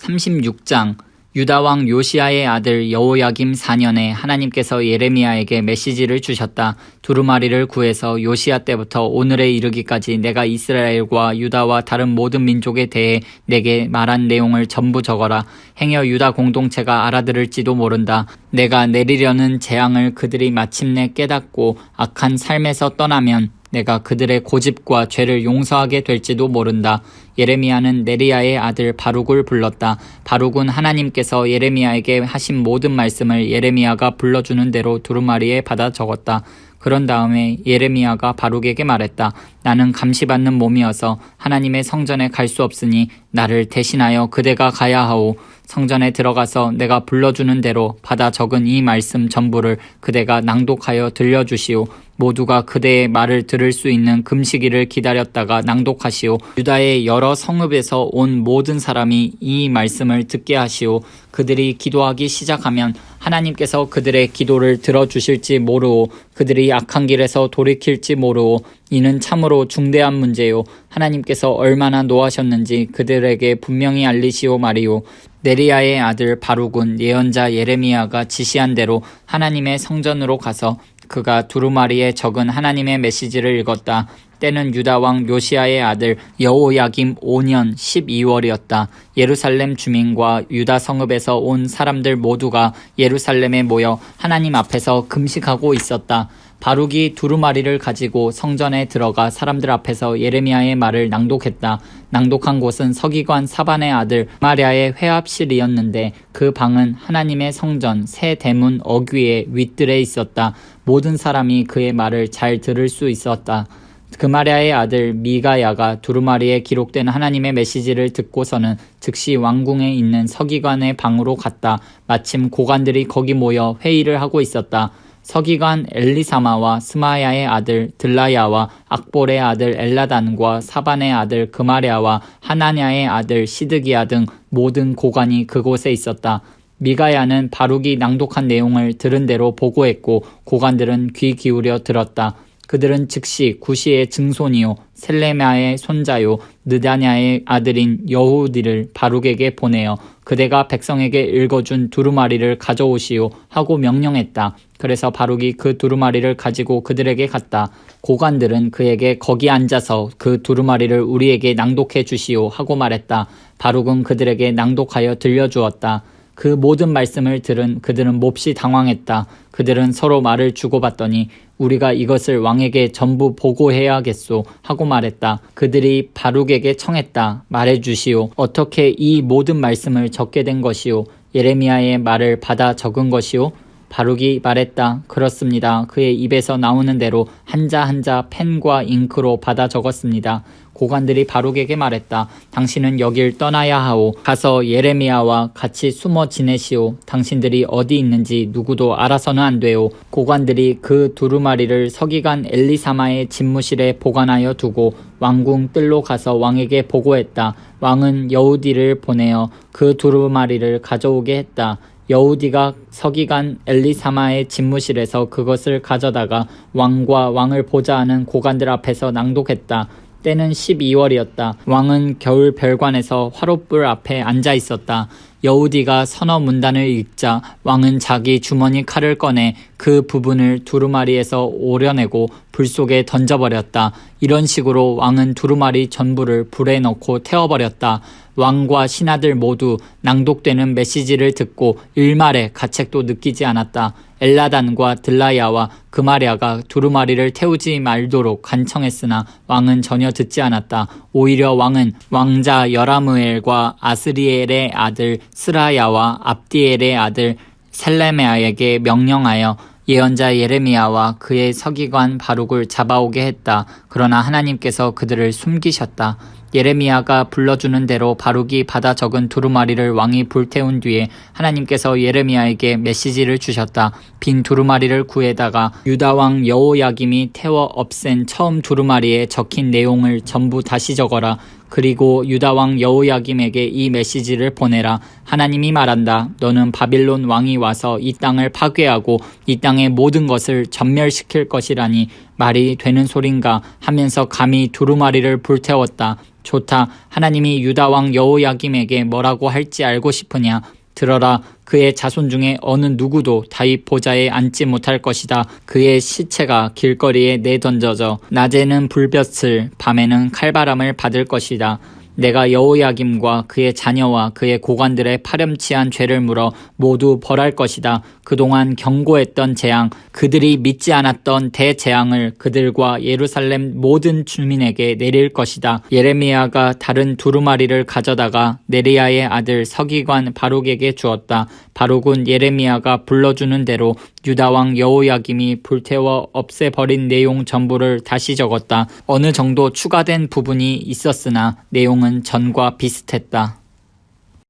36장 유다 왕 요시야의 아들 여호야김 4년에 하나님께서 예레미야에게 메시지를 주셨다. 두루마리를 구해서 요시야 때부터 오늘에 이르기까지 내가 이스라엘과 유다와 다른 모든 민족에 대해 내게 말한 내용을 전부 적어라. 행여 유다 공동체가 알아들을지도 모른다. 내가 내리려는 재앙을 그들이 마침내 깨닫고 악한 삶에서 떠나면 내가 그들의 고집과 죄를 용서하게 될지도 모른다. 예레미야는 네리야의 아들 바룩을 불렀다. 바룩은 하나님께서 예레미야에게 하신 모든 말씀을 예레미야가 불러주는 대로 두루마리에 받아 적었다. 그런 다음에 예레미야가 바룩에게 말했다. 나는 감시받는 몸이어서 하나님의 성전에 갈 수 없으니 나를 대신하여 그대가 가야 하오. 성전에 들어가서 내가 불러주는 대로 받아 적은 이 말씀 전부를 그대가 낭독하여 들려주시오. 모두가 그대의 말을 들을 수 있는 금시기를 기다렸다가 낭독하시오. 유다의 여러 성읍에서 온 모든 사람이 이 말씀을 듣게 하시오. 그들이 기도하기 시작하면 하나님께서 그들의 기도를 들어주실지 모르오. 그들이 악한 길에서 돌이킬지 모르오. 이는 참으로 중대한 문제요. 하나님께서 얼마나 노하셨는지 그들에게 분명히 알리시오 말이오. 네리야의 아들 바룩은 예언자 예레미야가 지시한 대로 하나님의 성전으로 가서 그가 두루마리에 적은 하나님의 메시지를 읽었다. 때는 유다 왕 요시야의 아들 여호야김 5년 12월이었다. 예루살렘 주민과 유다 성읍에서 온 사람들 모두가 예루살렘에 모여 하나님 앞에서 금식하고 있었다. 바룩이 두루마리를 가지고 성전에 들어가 사람들 앞에서 예레미야의 말을 낭독했다. 낭독한 곳은 서기관 사반의 아들 마랴의 회합실이었는데 그 방은 하나님의 성전 새 대문 어귀의 윗뜰에 있었다. 모든 사람이 그의 말을 잘 들을 수 있었다. 그마랴의 아들 미가야가 두루마리에 기록된 하나님의 메시지를 듣고서는 즉시 왕궁에 있는 서기관의 방으로 갔다. 마침 고관들이 거기 모여 회의를 하고 있었다. 서기관 엘리사마와 스마야의 아들 들라야와 악볼의 아들 엘라단과 사반의 아들 그마랴와 하나냐의 아들 시드기야 등 모든 고관이 그곳에 있었다. 미가야는 바룩이 낭독한 내용을 들은 대로 보고했고 고관들은 귀 기울여 들었다. 그들은 즉시 구시의 증손이요 셀레마의 손자요 느다냐의 아들인 여후디를 바룩에게 보내어 그대가 백성에게 읽어준 두루마리를 가져오시오 하고 명령했다. 그래서 바룩이 그 두루마리를 가지고 그들에게 갔다. 고관들은 그에게 거기 앉아서 그 두루마리를 우리에게 낭독해 주시오 하고 말했다. 바룩은 그들에게 낭독하여 들려주었다. 그 모든 말씀을 들은 그들은 몹시 당황했다. 그들은 서로 말을 주고받더니 우리가 이것을 왕에게 전부 보고해야겠소 하고 말했다. 그들이 바룩에게 청했다. 말해주시오. 어떻게 이 모든 말씀을 적게 된 것이오? 예레미야의 말을 받아 적은 것이오? 바룩이 말했다. 그렇습니다. 그의 입에서 나오는 대로 한자 한자 펜과 잉크로 받아 적었습니다. 고관들이 바룩에게 말했다. 당신은 여길 떠나야 하오. 가서 예레미야와 같이 숨어 지내시오. 당신들이 어디 있는지 누구도 알아서는 안 돼요. 고관들이 그 두루마리를 서기관 엘리사마의 집무실에 보관하여 두고 왕궁 뜰로 가서 왕에게 보고했다. 왕은 여우디를 보내어 그 두루마리를 가져오게 했다. 여우디가 서기관 엘리사마의 집무실에서 그것을 가져다가 왕과 왕을 보자 하는 고관들 앞에서 낭독했다. 때는 12월이었다. 왕은 겨울 별관에서 화롯불 앞에 앉아 있었다. 여우디가 선어 문단을 읽자 왕은 자기 주머니 칼을 꺼내 그 부분을 두루마리에서 오려내고 불 속에 던져버렸다. 이런 식으로 왕은 두루마리 전부를 불에 넣고 태워버렸다. 왕과 신하들 모두 낭독되는 메시지를 듣고 일말의 가책도 느끼지 않았다. 엘라단과 들라야와 그마랴가 두루마리를 태우지 말도록 간청했으나 왕은 전혀 듣지 않았다. 오히려 왕은 왕자 여라무엘과 아스리엘의 아들 스라야와 압디엘의 아들 셀레메아에게 명령하여 예언자 예레미야와 그의 서기관 바룩을 잡아오게 했다. 그러나 하나님께서 그들을 숨기셨다. 예레미야가 불러주는 대로 바룩이 받아 적은 두루마리를 왕이 불태운 뒤에 하나님께서 예레미야에게 메시지를 주셨다. 빈 두루마리를 구해다가 유다 왕 여호야김이 태워 없앤 처음 두루마리에 적힌 내용을 전부 다시 적어라. 그리고 유다 왕 여호야김에게 이 메시지를 보내라. 하나님이 말한다. 너는 바빌론 왕이 와서 이 땅을 파괴하고 이 땅의 모든 것을 전멸시킬 것이라니 말이 되는 소린가 하면서 감히 두루마리를 불태웠다. 좋다. 하나님이 유다 왕 여호야김에게 뭐라고 할지 알고 싶으냐. 들어라. 그의 자손 중에 어느 누구도 다윗 보좌에 앉지 못할 것이다. 그의 시체가 길거리에 내던져져 낮에는 불볕을 밤에는 칼바람을 받을 것이다. 내가 여호야김과 그의 자녀와 그의 고관들의 파렴치한 죄를 물어 모두 벌할 것이다. 그동안 경고했던 재앙, 그들이 믿지 않았던 대재앙을 그들과 예루살렘 모든 주민에게 내릴 것이다. 예레미야가 다른 두루마리를 가져다가 네리야의 아들 서기관 바룩에게 주었다. 바룩은 예레미야가 불러주는 대로 유다 왕 여호야김이 불태워 없애버린 내용 전부를 다시 적었다. 어느 정도 추가된 부분이 있었으나 내용은 전과 비슷했다.